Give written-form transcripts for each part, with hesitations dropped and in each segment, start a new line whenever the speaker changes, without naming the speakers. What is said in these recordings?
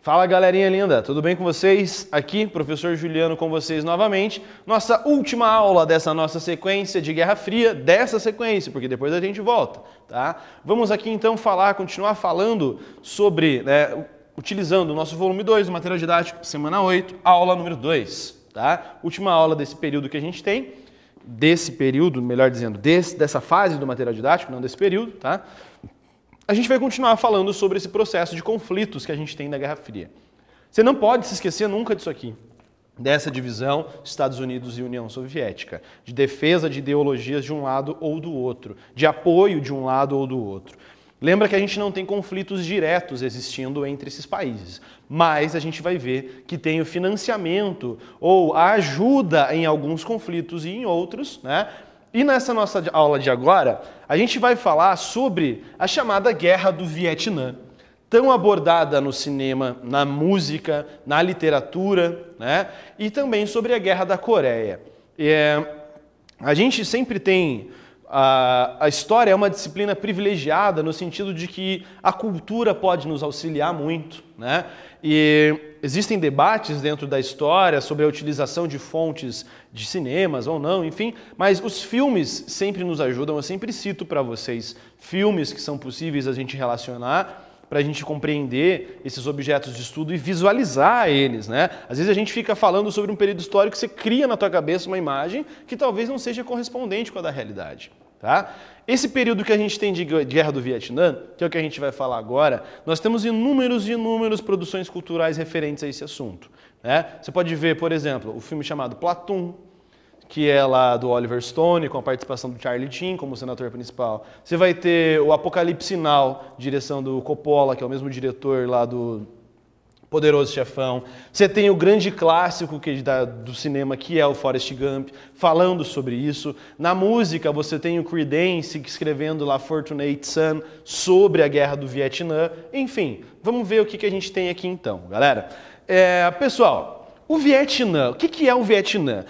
Fala galerinha linda, tudo bem com vocês? Aqui, professor Juliano com vocês novamente. Nossa última aula dessa nossa sequência de Guerra Fria, dessa sequência, porque depois a gente volta, tá? Vamos aqui então continuar falando sobre, utilizando o nosso volume 2 do material didático, semana 8, aula número 2, tá? Última aula desse período que a gente tem, melhor dizendo, dessa fase do material didático, não desse período, tá? A gente vai continuar falando sobre esse processo de conflitos que a gente tem na Guerra Fria. Você não pode se esquecer nunca disso aqui, dessa divisão Estados Unidos e União Soviética, de defesa de ideologias de um lado ou do outro, de apoio de um lado ou do outro. Lembra que a gente não tem conflitos diretos existindo entre esses países, mas a gente vai ver que tem o financiamento ou a ajuda em alguns conflitos e em outros, né? E nessa nossa aula de agora, a gente vai falar sobre a chamada Guerra do Vietnã, tão abordada no cinema, na música, na literatura, né? E também sobre a Guerra da Coreia. A gente sempre tem... A história é uma disciplina privilegiada no sentido de que a cultura pode nos auxiliar muito, né? E existem debates dentro da história sobre a utilização de fontes de cinemas ou não, enfim, mas os filmes sempre nos ajudam. Eu sempre cito para vocês filmes que são possíveis a gente relacionar para a gente compreender esses objetos de estudo e visualizar eles, né? Às vezes a gente fica falando sobre um período histórico que você cria na tua cabeça uma imagem que talvez não seja correspondente com a da realidade, tá? Esse período que a gente tem de Guerra do Vietnã, que é o que a gente vai falar agora, nós temos inúmeras produções culturais referentes a esse assunto, né? Você pode ver, por exemplo, o filme chamado Platoon, que é lá do Oliver Stone, com a participação do Charlie Sheen como senator principal. Você vai ter o Apocalipse Now, direção do Coppola, que é o mesmo diretor lá do Poderoso Chefão. Você tem o grande clássico do cinema, que é o Forrest Gump, falando sobre isso. Na música, você tem o Creedence escrevendo lá Fortunate Son, sobre a Guerra do Vietnã. Enfim, vamos ver o que a gente tem aqui então, galera. Pessoal, o Vietnã, o que é o Vietnã?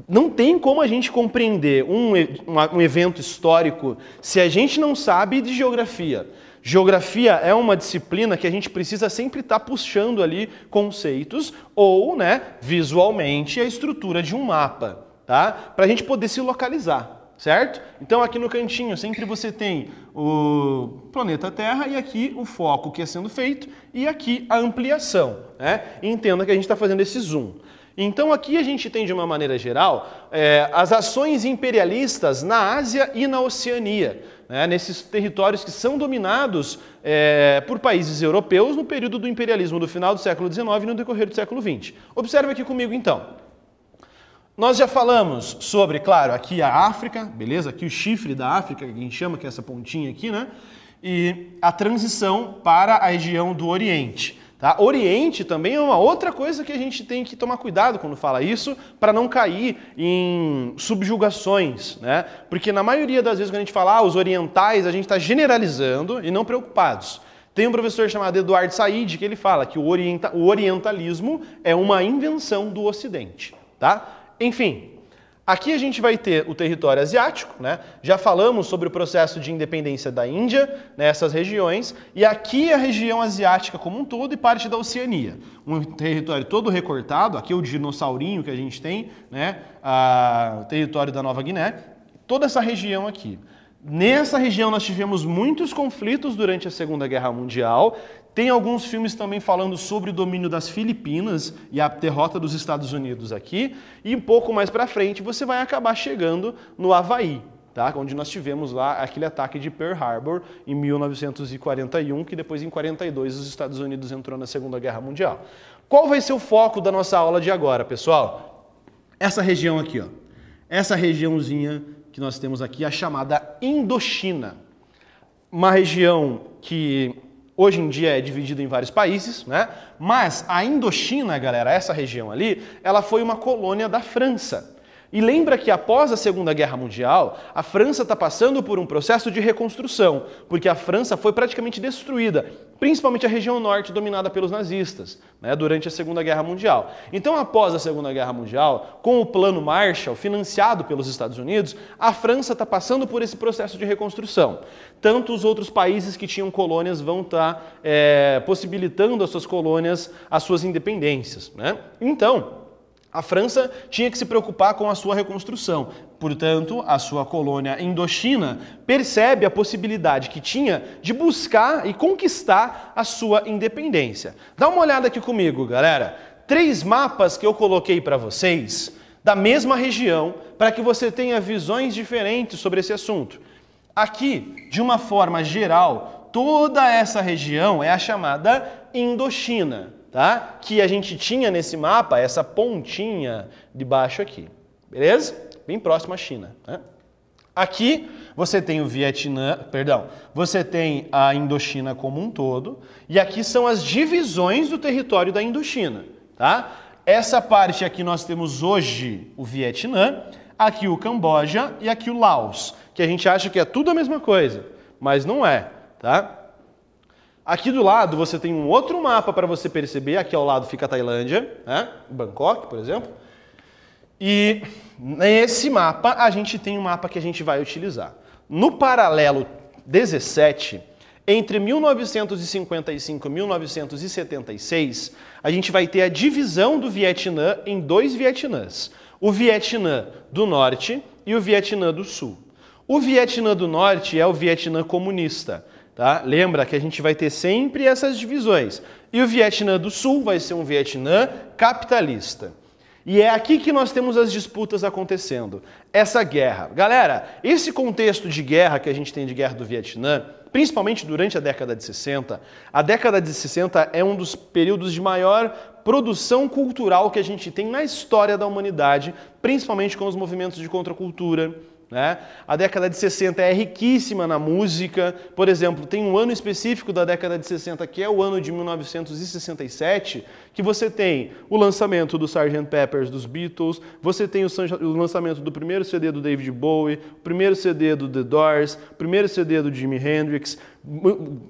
Não tem como a gente compreender um evento histórico se a gente não sabe de geografia. Geografia é uma disciplina que a gente precisa sempre estar puxando ali conceitos ou, visualmente, a estrutura de um mapa, tá? Para a gente poder se localizar, certo? Então aqui no cantinho sempre você tem o planeta Terra e aqui o foco que é sendo feito e aqui a ampliação, né? E entenda que a gente está fazendo esse zoom. Então aqui a gente tem, de uma maneira geral, as ações imperialistas na Ásia e na Oceania, né, nesses territórios que são dominados por países europeus no período do imperialismo do final do século XIX e no decorrer do século XX. Observe aqui comigo então. Nós já falamos sobre, claro, aqui a África, beleza? Aqui o chifre da África, que a gente chama, que é essa pontinha aqui, né? E a transição para a região do Oriente. Tá? Oriente também é uma outra coisa que a gente tem que tomar cuidado quando fala isso, para não cair em subjugações, né? Porque na maioria das vezes quando a gente fala os orientais, a gente está generalizando e não preocupados. Tem um professor chamado Eduardo Said que ele fala que o orientalismo é uma invenção do Ocidente, tá? Enfim, aqui a gente vai ter o território asiático, né? Já falamos sobre o processo de independência da Índia, nessas regiões, e aqui a região asiática como um todo e parte da Oceania. Um território todo recortado, aqui é o dinossaurinho que a gente tem, né? O território da Nova Guiné, toda essa região aqui. Nessa região nós tivemos muitos conflitos durante a Segunda Guerra Mundial. Tem alguns filmes também falando sobre o domínio das Filipinas e a derrota dos Estados Unidos aqui. E um pouco mais para frente você vai acabar chegando no Havaí, tá? Onde nós tivemos lá aquele ataque de Pearl Harbor em 1941, que depois em 1942 os Estados Unidos entrou na Segunda Guerra Mundial. Qual vai ser o foco da nossa aula de agora, pessoal? Essa região aqui, ó. Essa regiãozinha que nós temos aqui, a chamada Indochina. Uma região que hoje em dia é dividida em vários países, né? Mas a Indochina, galera, essa região ali, ela foi uma colônia da França. E lembra que após a Segunda Guerra Mundial, a França está passando por um processo de reconstrução, porque a França foi praticamente destruída, principalmente a região norte dominada pelos nazistas, né, durante a Segunda Guerra Mundial. Então, após a Segunda Guerra Mundial, com o Plano Marshall, financiado pelos Estados Unidos, a França está passando por esse processo de reconstrução. Tanto os outros países que tinham colônias vão estar possibilitando às suas colônias as suas independências, né? Então, a França tinha que se preocupar com a sua reconstrução. Portanto, a sua colônia Indochina percebe a possibilidade que tinha de buscar e conquistar a sua independência. Dá uma olhada aqui comigo, galera. 3 mapas que eu coloquei para vocês da mesma região para que você tenha visões diferentes sobre esse assunto. Aqui, de uma forma geral, toda essa região é a chamada Indochina. Tá? Que a gente tinha nesse mapa, essa pontinha de baixo aqui, beleza? Bem próximo à China. Né? Aqui você tem o Vietnã, você tem a Indochina como um todo, e aqui são as divisões do território da Indochina. Tá? Essa parte aqui nós temos hoje o Vietnã, aqui o Camboja e aqui o Laos, que a gente acha que é tudo a mesma coisa, mas não é, tá? Aqui do lado você tem um outro mapa para você perceber, aqui ao lado fica a Tailândia, né? Bangkok, por exemplo. E nesse mapa a gente tem um mapa que a gente vai utilizar. No paralelo 17, entre 1955 e 1976, a gente vai ter a divisão do Vietnã em 2 Vietnãs. O Vietnã do Norte e o Vietnã do Sul. O Vietnã do Norte é o Vietnã comunista. Tá? Lembra que a gente vai ter sempre essas divisões. E o Vietnã do Sul vai ser um Vietnã capitalista. E é aqui que nós temos as disputas acontecendo. Essa guerra. Galera, esse contexto de guerra que a gente tem de guerra do Vietnã, principalmente durante a década de 60, a década de 60 é um dos períodos de maior produção cultural que a gente tem na história da humanidade, principalmente com os movimentos de contracultura. Né? A década de 60 é riquíssima na música. Por exemplo, tem um ano específico da década de 60 que é o ano de 1967, que você tem o lançamento do Sgt. Pepper's dos Beatles, você tem o lançamento do primeiro CD do David Bowie, o primeiro CD do The Doors, o primeiro CD do Jimi Hendrix.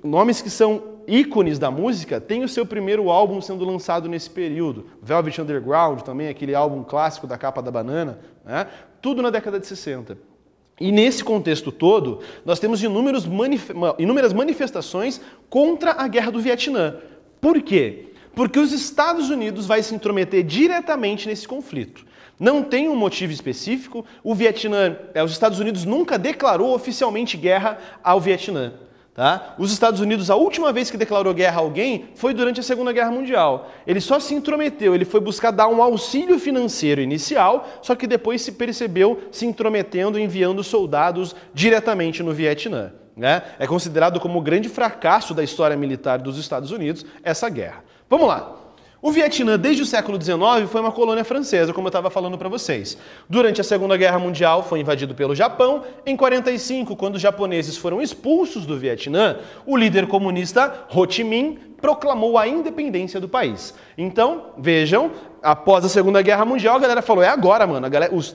Nomes que são ícones da música têm o seu primeiro álbum sendo lançado nesse período. Velvet Underground também, aquele álbum clássico da capa da banana, né? Tudo na década de 60. E nesse contexto todo, nós temos inúmeras manifestações contra a Guerra do Vietnã. Por quê? Porque os Estados Unidos vai se intrometer diretamente nesse conflito. Não tem um motivo específico. Os Estados Unidos nunca declarou oficialmente guerra ao Vietnã. Tá? Os Estados Unidos, a última vez que declarou guerra a alguém foi durante a Segunda Guerra Mundial. Ele só se intrometeu, ele foi buscar dar um auxílio financeiro inicial, só que depois se percebeu se intrometendo, enviando soldados diretamente no Vietnã. Né? É considerado como o grande fracasso da história militar dos Estados Unidos essa guerra. Vamos lá. O Vietnã, desde o século XIX, foi uma colônia francesa, como eu estava falando para vocês. Durante a Segunda Guerra Mundial, foi invadido pelo Japão. Em 1945, quando os japoneses foram expulsos do Vietnã, o líder comunista Ho Chi Minh proclamou a independência do país. Então, vejam, após a Segunda Guerra Mundial, a galera falou, é agora, mano,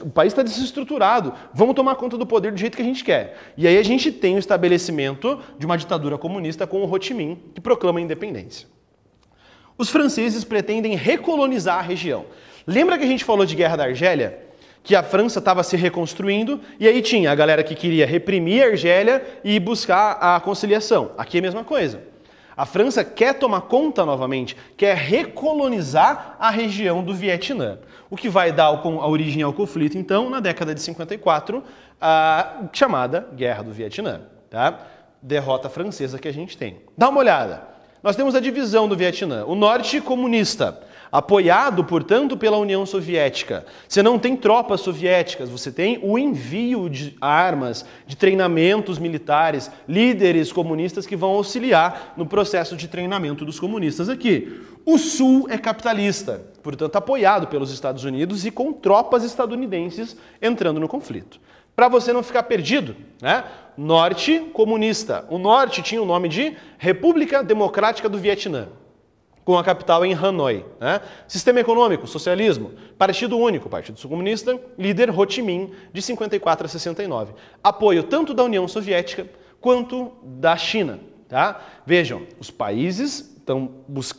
o país está desestruturado, vamos tomar conta do poder do jeito que a gente quer. E aí a gente tem o estabelecimento de uma ditadura comunista com o Ho Chi Minh, que proclama a independência. Os franceses pretendem recolonizar a região. Lembra que a gente falou de Guerra da Argélia? Que a França estava se reconstruindo e aí tinha a galera que queria reprimir a Argélia e buscar a conciliação. Aqui é a mesma coisa. A França quer tomar conta novamente, quer recolonizar a região do Vietnã. O que vai dar a origem ao conflito, então, na década de 54, a chamada Guerra do Vietnã. Tá? Derrota francesa que a gente tem. Dá uma olhada. Nós temos a divisão do Vietnã, o norte comunista, apoiado, portanto, pela União Soviética. Você não tem tropas soviéticas, você tem o envio de armas, de treinamentos militares, líderes comunistas que vão auxiliar no processo de treinamento dos comunistas aqui. O sul é capitalista, portanto, apoiado pelos Estados Unidos e com tropas estadunidenses entrando no conflito. Para você não ficar perdido, né? Norte comunista. O norte tinha o nome de República Democrática do Vietnã. com a capital em Hanoi. Né? Sistema econômico, socialismo, Partido Único, Partido Comunista, líder Ho Chi Minh, de 54 a 69. Apoio tanto da União Soviética quanto da China. Tá? Vejam, os países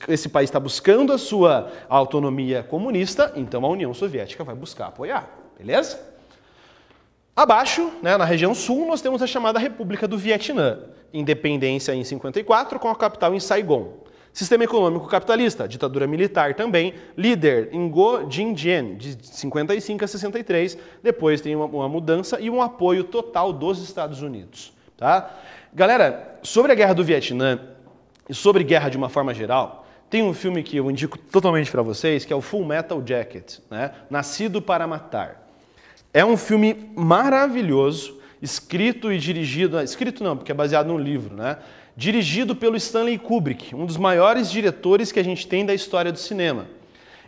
esse país está buscando a sua autonomia comunista, então a União Soviética vai buscar apoiar. Beleza? Abaixo, né, na região sul, nós temos a chamada República do Vietnã. Independência em 54, com a capital em Saigon. Sistema econômico capitalista, ditadura militar também, líder Ngo Dinh Diem, de 55 a 63, depois tem uma mudança e um apoio total dos Estados Unidos. Tá? Galera, sobre a Guerra do Vietnã e sobre guerra de uma forma geral, tem um filme que eu indico totalmente para vocês, que é o Full Metal Jacket, né? Nascido para Matar. É um filme maravilhoso, escrito e dirigido... Escrito não, porque é baseado num livro, né? Dirigido pelo Stanley Kubrick, um dos maiores diretores que a gente tem da história do cinema.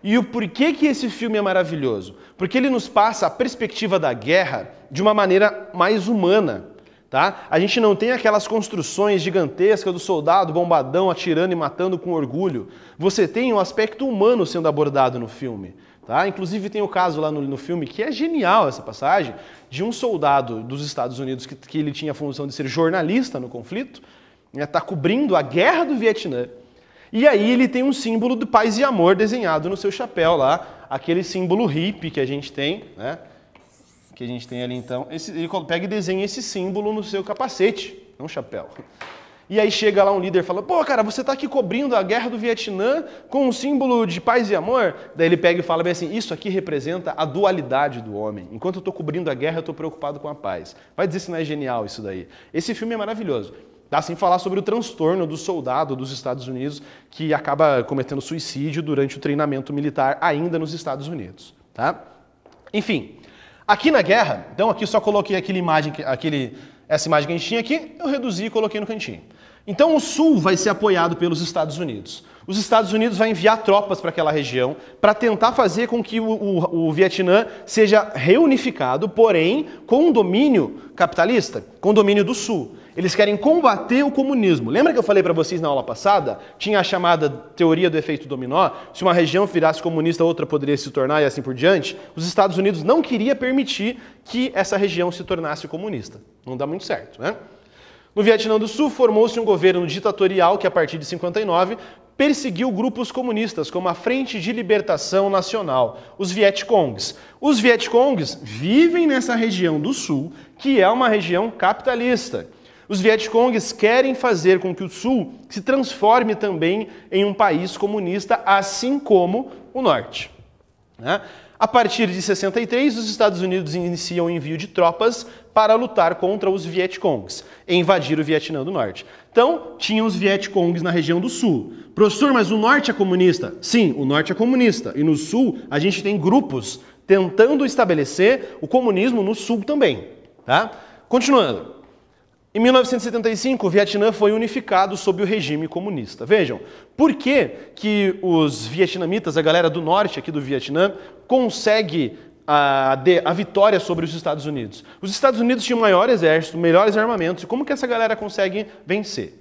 E o porquê que esse filme é maravilhoso? Porque ele nos passa a perspectiva da guerra de uma maneira mais humana. Tá? A gente não tem aquelas construções gigantescas do soldado bombadão atirando e matando com orgulho. Você tem um aspecto humano sendo abordado no filme. Tá? Inclusive tem o caso lá no filme, que é genial essa passagem, de um soldado dos Estados Unidos que ele tinha a função de ser jornalista no conflito, está cobrindo a guerra do Vietnã. E aí ele tem um símbolo de paz e amor desenhado no seu chapéu lá, aquele símbolo hippie que a gente tem, né? Que a gente tem ali então, ele pega e desenha esse símbolo no seu capacete, não chapéu. E aí chega lá um líder e fala, pô, cara, você tá aqui cobrindo a guerra do Vietnã com um símbolo de paz e amor? Daí ele pega e fala bem assim, isso aqui representa a dualidade do homem. Enquanto eu tô cobrindo a guerra, eu tô preocupado com a paz. Vai dizer se não é genial isso daí. Esse filme é maravilhoso. Dá sem falar sobre o transtorno do soldado dos Estados Unidos que acaba cometendo suicídio durante o treinamento militar ainda nos Estados Unidos. Tá? Enfim... Aqui na guerra, então aqui só coloquei essa imagem que a gente tinha aqui, eu reduzi e coloquei no cantinho. Então o Sul vai ser apoiado pelos Estados Unidos. Os Estados Unidos vão enviar tropas para aquela região para tentar fazer com que o Vietnã seja reunificado, porém com um domínio capitalista, com o domínio do Sul. Eles querem combater o comunismo. Lembra que eu falei para vocês na aula passada? Tinha a chamada teoria do efeito dominó. Se uma região virasse comunista, outra poderia se tornar e assim por diante. Os Estados Unidos não queriam permitir que essa região se tornasse comunista. Não dá muito certo, né? No Vietnã do Sul, formou-se um governo ditatorial que, a partir de 59, perseguiu grupos comunistas, como a Frente de Libertação Nacional, os Vietcongs. Os Vietcongs vivem nessa região do Sul, que é uma região capitalista. Os Vietcongs querem fazer com que o Sul se transforme também em um país comunista, assim como o Norte. A partir de 63, os Estados Unidos iniciam o envio de tropas para lutar contra os Vietcongs e invadir o Vietnã do Norte. Então, tinha os Vietcongs na região do Sul. Professor, mas o Norte é comunista? Sim, o Norte é comunista. E no Sul, a gente tem grupos tentando estabelecer o comunismo no Sul também. Tá? Continuando. Em 1975, o Vietnã foi unificado sob o regime comunista. Vejam, por que os vietnamitas, a galera do norte aqui do Vietnã, consegue a vitória sobre os Estados Unidos? Os Estados Unidos tinham o maior exército, melhores armamentos, e como que essa galera consegue vencer?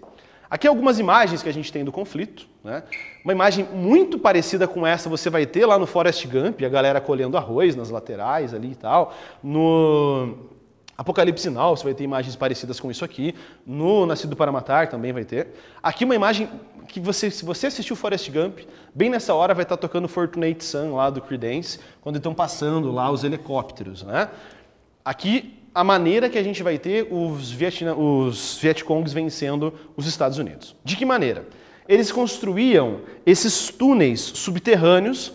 Aqui algumas imagens que a gente tem do conflito. Né? Uma imagem muito parecida com essa você vai ter lá no Forrest Gump, a galera colhendo arroz nas laterais ali e tal. No Apocalipse Now, você vai ter imagens parecidas com isso aqui. No Nascido para Matar também vai ter. Aqui uma imagem que se você assistiu Forrest Gump, bem nessa hora vai estar tocando Fortunate Son lá do Creedence, quando estão passando lá os helicópteros. Né? Aqui a maneira que a gente vai ter os Vietcongs vencendo os Estados Unidos. De que maneira? Eles construíam esses túneis subterrâneos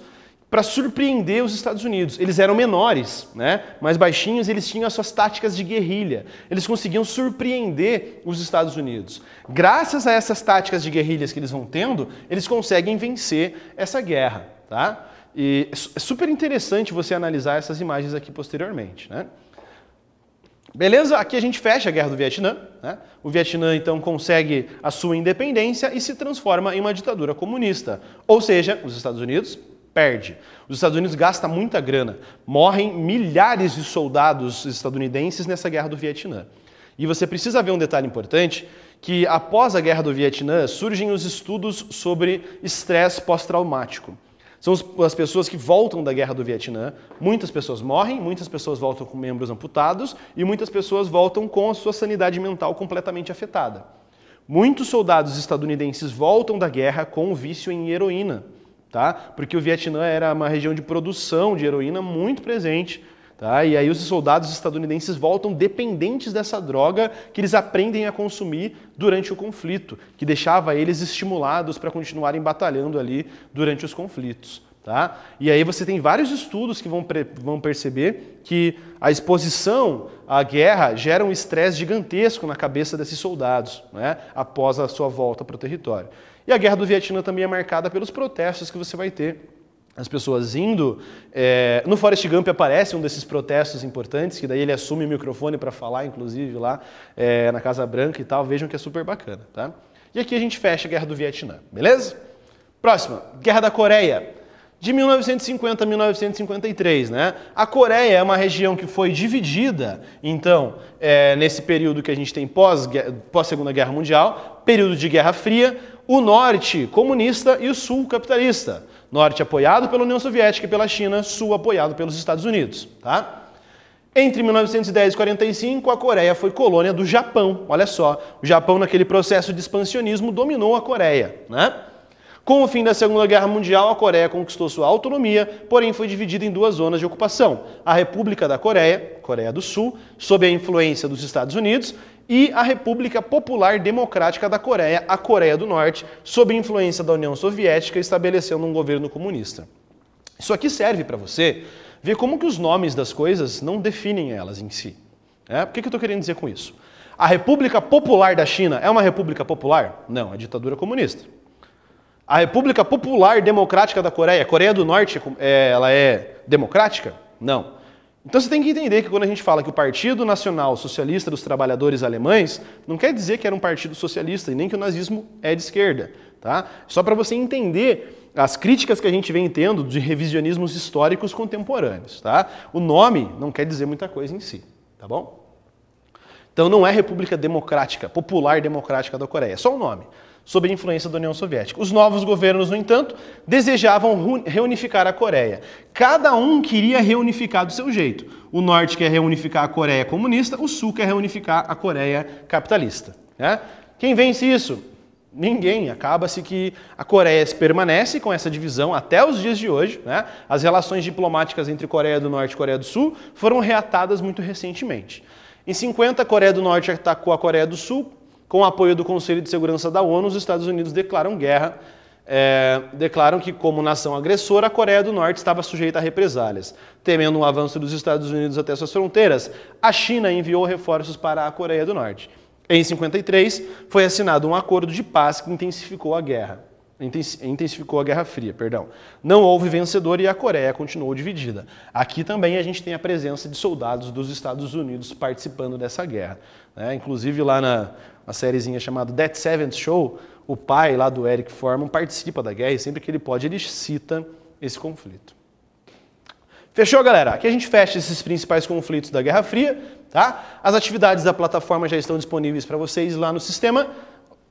para surpreender os Estados Unidos. Eles eram menores, né? Mais baixinhos, eles tinham as suas táticas de guerrilha. Eles conseguiam surpreender os Estados Unidos. Graças a essas táticas de guerrilhas que eles vão tendo, eles conseguem vencer essa guerra. Tá? E é super interessante você analisar essas imagens aqui posteriormente. Né? Beleza? Aqui a gente fecha a Guerra do Vietnã. Né? O Vietnã, então, consegue a sua independência e se transforma em uma ditadura comunista. Ou seja, os Estados Unidos perde. Os Estados Unidos gastam muita grana. Morrem milhares de soldados estadunidenses nessa Guerra do Vietnã. E você precisa ver um detalhe importante, que após a Guerra do Vietnã surgem os estudos sobre estresse pós-traumático. São as pessoas que voltam da Guerra do Vietnã, muitas pessoas morrem, muitas pessoas voltam com membros amputados e muitas pessoas voltam com a sua sanidade mental completamente afetada. Muitos soldados estadunidenses voltam da guerra com vício em heroína, tá? Porque o Vietnã era uma região de produção de heroína muito presente. Tá? E aí os soldados estadunidenses voltam dependentes dessa droga que eles aprendem a consumir durante o conflito, que deixava eles estimulados para continuarem batalhando ali durante os conflitos. Tá? E aí você tem vários estudos que vão perceber que a exposição à guerra gera um estresse gigantesco na cabeça desses soldados, né? Após a sua volta para o território. E a Guerra do Vietnã também é marcada pelos protestos que você vai ter. As pessoas indo... No Forrest Gump aparece um desses protestos importantes, que daí ele assume o microfone para falar, inclusive, lá na Casa Branca e tal. Vejam que é super bacana, tá? E aqui a gente fecha a Guerra do Vietnã, beleza? Próxima, Guerra da Coreia. De 1950 a 1953, né? A Coreia é uma região que foi dividida, então, nesse período que a gente tem pós-Segunda Guerra Mundial, período de Guerra Fria, o norte comunista e o sul capitalista. Norte apoiado pela União Soviética e pela China, sul apoiado pelos Estados Unidos. Tá? Entre 1910 e 1945, a Coreia foi colônia do Japão. Olha só, o Japão, naquele processo de expansionismo, dominou a Coreia. Né? Com o fim da Segunda Guerra Mundial, a Coreia conquistou sua autonomia, porém foi dividida em duas zonas de ocupação. A República da Coreia, Coreia do Sul, sob a influência dos Estados Unidos, e a República Popular Democrática da Coreia, a Coreia do Norte, sob influência da União Soviética, estabelecendo um governo comunista. Isso aqui serve para você ver como que os nomes das coisas não definem elas em si. Por que eu estou querendo dizer com isso? A República Popular da China é uma república popular? Não, é ditadura comunista. A República Popular Democrática da Coreia, a Coreia do Norte, ela é democrática? Não. Então você tem que entender que quando a gente fala que o Partido Nacional Socialista dos Trabalhadores Alemães, não quer dizer que era um partido socialista e nem que o nazismo é de esquerda. Tá? Só para você entender as críticas que a gente vem tendo de revisionismos históricos contemporâneos. Tá? O nome não quer dizer muita coisa em si. Tá bom? Então não é República Democrática, Popular Democrática da Coreia, é só o nome, sob a influência da União Soviética. Os novos governos, no entanto, desejavam reunificar a Coreia. Cada um queria reunificar do seu jeito. O Norte quer reunificar a Coreia comunista, o Sul quer reunificar a Coreia capitalista. Né? Quem vence isso? Ninguém. Acaba-se que a Coreia permanece com essa divisão até os dias de hoje. Né? As relações diplomáticas entre Coreia do Norte e Coreia do Sul foram reatadas muito recentemente. Em 50, a Coreia do Norte atacou a Coreia do Sul. Com o apoio do Conselho de Segurança da ONU, os Estados Unidos declaram guerra, declaram que, como nação agressora, a Coreia do Norte estava sujeita a represálias. Temendo um avanço dos Estados Unidos até suas fronteiras, a China enviou reforços para a Coreia do Norte. Em 53, foi assinado um acordo de paz que intensificou a Guerra Fria. Não houve vencedor e a Coreia continuou dividida. Aqui também a gente tem a presença de soldados dos Estados Unidos participando dessa guerra. Inclusive lá na sériezinha chamada That Seventh Show, o pai lá do Eric Foreman participa da guerra e sempre que ele pode ele cita esse conflito. Fechou, galera? Aqui a gente fecha esses principais conflitos da Guerra Fria. Tá? As atividades da plataforma já estão disponíveis para vocês lá no sistema.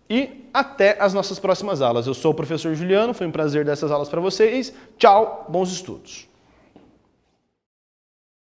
E até as nossas próximas aulas. Eu sou o professor Juliano, foi um prazer dar essas aulas para vocês. Tchau, bons estudos!